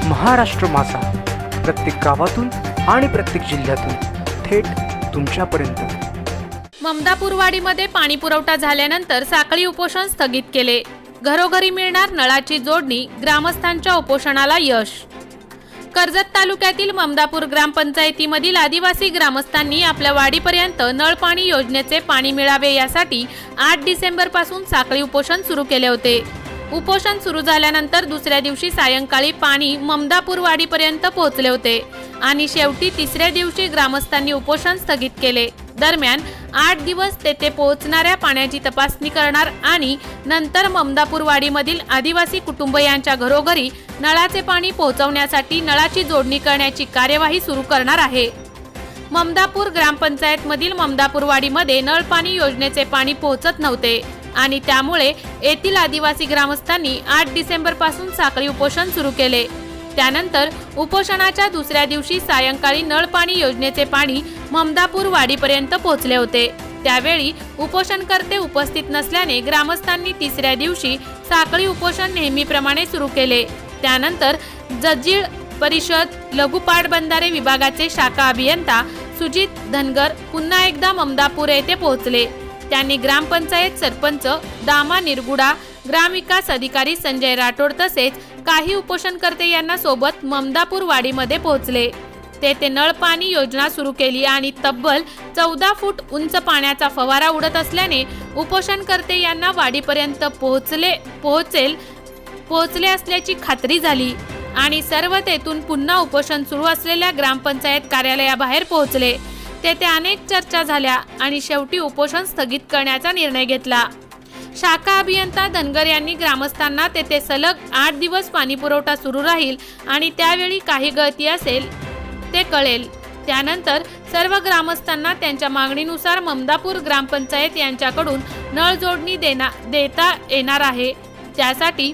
महाराष्ट्र माझा, प्रत्येक गावातून आणि प्रत्येक जिल्ह्यातून थेट तुमच्यापर्यंत। ममदापूरवाडीमध्ये पाणी पुरवठा झाल्यानंतर साखळी उपोषण स्थगित केले। घरोघरी मिळणार नळाची जोडणी, ग्रामस्थांच्या उपोषणाला यश। कर्जत तालुक्यातील ममदापूर ग्रामपंचायतीमधील आदिवासी ग्रामस्थांनी आपल्या वाडीपर्यंत नळ पाणी योजनेचे पाणी मिळावे यासाठी 8 डिसेंबर पासून साखळी उपोषण सुरू केले होते। उपोषण सुरू झाल्यानंतर दुसऱ्या दिवशी सायंकाळी पाणी ममदापूर वाडीपर्यंत पोहोचले होते आणि शेवटी तिसऱ्या दिवशी ग्रामस्थांनी उपोषण स्थगित केले। दरम्यान 8 दिवस तेथे पोहोचणाऱ्या पाण्याची तपासणी करणार आणि नंतर ममदापूर वाडीमधील आदिवासी कुटुंबियांच्या घरोघरी नळाचे पाणी पोहोचवण्यासाठी नळाची जोडणी करण्याची कार्यवाही सुरू करणार आहे। ममदापूर ग्रामपंचायत मधील ममदापूर वाडीमध्ये नळ पाणी योजनेचे पाणी पोहोचत नव्हते आणि त्यामुळे येथील आदिवासी ग्रामस्थांनी 8 डिसेंबर पासून साखळी उपोषण सुरू केले। त्यानंतर उपोषणाच्या दुसऱ्या दिवशी सायंकाळी नळ पाणी योजनेचे पाणी ममदापूर वाडीपर्यंत पोहोचले होते। त्यावेळी उपोषणकर्ते उपस्थित नसल्याने ग्रामस्थांनी तिसऱ्या दिवशी साखळी उपोषण नेहमीप्रमाणे सुरू केले। त्यानंतर जजीळ परिषद लघु पाटबंधारे विभागाचे शाखा अभियंता सुजित धनगर पुन्हा एकदा ममदापूर येथे पोहोचले। त्यांनी ग्रामपंचायत सरपंच दामा निरगुडा, ग्रामविकास अधिकारी संजय राठोड तसेच काही उपोषणकर्ते यांना सोबत ममदापूर वाडीमध्ये पोहोचले। तेथे नळ पाणी योजना सुरू केली आणि तब्बल 14 फूट उंच पाण्याचा फवारा उडत असल्याने उपोषणकर्ते यांना वाडीपर्यंत पोहोचले असल्याची खात्री झाली आणि सर्व तेथून पुन्हा उपोषण सुरू असलेल्या ग्रामपंचायत कार्यालयाबाहेर पोहोचले। तेथे अनेक चर्चा झाल्या आणि शेवटी उपोषण स्थगित करण्याचा निर्णय घेतला। शाखा अभियंता धनगर यांनी ग्रामस्थांना तेथे सलग 8 दिवस पाणी पुरवठा सुरू राहील आणि त्यावेळी काही गळती असेल ते कळेल। त्यानंतर सर्व ग्रामस्थांना त्यांच्या मागणीनुसार ममदापूर ग्रामपंचायत यांच्याकडून नळ जोडणी देता येणार आहे। त्यासाठी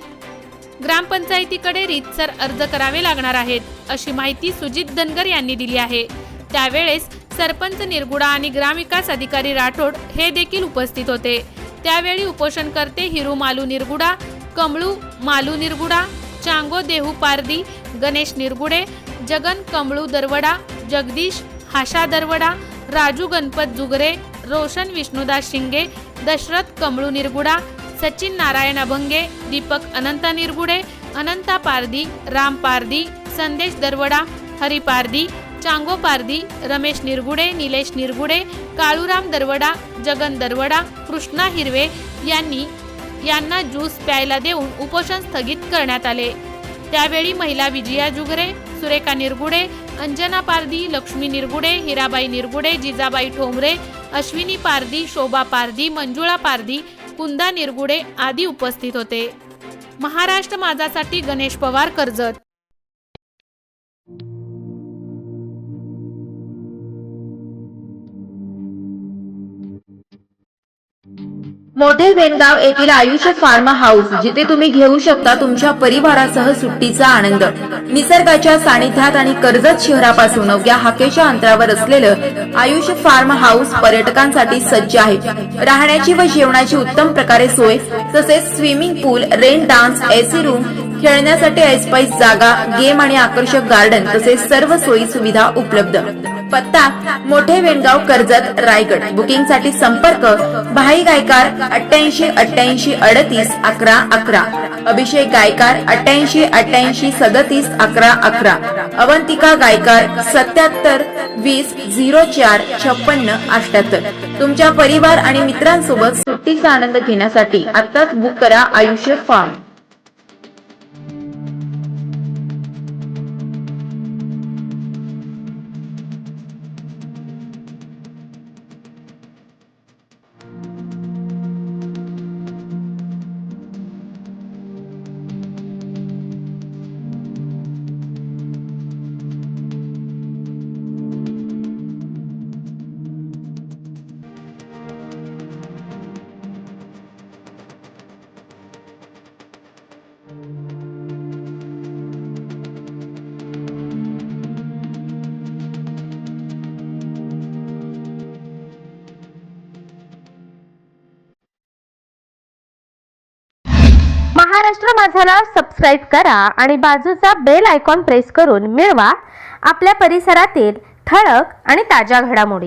ग्रामपंचायतीकडे रीतसर अर्ज करावे लागणार आहेत, अशी माहिती सुजित धनगर यांनी दिली आहे। त्यावेळेस सरपंच निरगुडा आणि ग्रामविकास अधिकारी राठोड हे देखील उपस्थित होते। त्यावेळी उपोषणकर्ते हिरू मालू निरगुडा, कमळू मालू निरगुडा, चांगो देहू पारदी, गणेश निरगुडे, जगन कमळू दरवडा, जगदीश हाशा दरवडा, राजू गणपत जुगरे, रोशन विष्णुदास शिंगे, दशरथ कमळू निरगुडा, सचिन नारायण अभंगे, दीपक अनंता निरगुडे, अनंता पारदी, राम पारदी, संदेश दरवडा, हरी पारदी, चांगो पारदी, रमेश निरगुडे, निलेश निरगुडे, काळूराम दरवडा, जगन दरवडा, कृष्णा हिरवे यांना ज्यूस प्यायला देऊन उपोषण स्थगित करण्यात आले। त्यावेळी महिला विजया जुगरे, सुरेखा निरगुडे, अंजना पारदी, लक्ष्मी निरगुडे, हिराबाई निरगुडे, जिजाबाई ठोंबरे, अश्विनी पारदी, शोभा पारदी, मंजुळा पारदी, कुंदा निरगुडे आदी उपस्थित होते। महाराष्ट्र माझासाठी गणेश पवार, कर्जत। मोठे वेनगाव येथील आयुष फार्म हाऊस, जिथे तुम्ही घेऊ शकता तुमच्या परिवारासह सुट्टीचा आनंद। निसर्गाच्या सानिध्यात आणि कर्जत शहरापासून अवघ्या हाकेच्या अंतरावर असलेलं आयुष फार्म हाऊस पर्यटकांसाठी सज्ज आहे। राहण्याची व जेवणाची उत्तम प्रकारे सोय, तसेच स्विमिंग पूल, रेन डान्स, एसी रूम, खेळण्यासाठी ऐसपैस जागा, गेम आणि आकर्षक गार्डन तसेच सर्व सोयी सुविधा उपलब्ध। पत्ता मोठे वेनगाव, कर्जत, रायगड। बुकिंग साठी संपर्क भाई गायकार 88 88 38 11 11, अभिषेक गायकार 88 88 37 11 11, अवंतिका गायकार 77 20 04 56 78। तुमच्या परिवार आणि मित्रांसोबत सुट्टीचा आनंद घेण्यासाठी आताच बुक करा आयुष फार्म। महाराष्ट्र माझाला सबस्क्राईब करा आणि बाजूचा बेल आयकॉन प्रेस करून मिळवा आपल्या परिसरातील ठळक आणि ताज्या घडामोडी.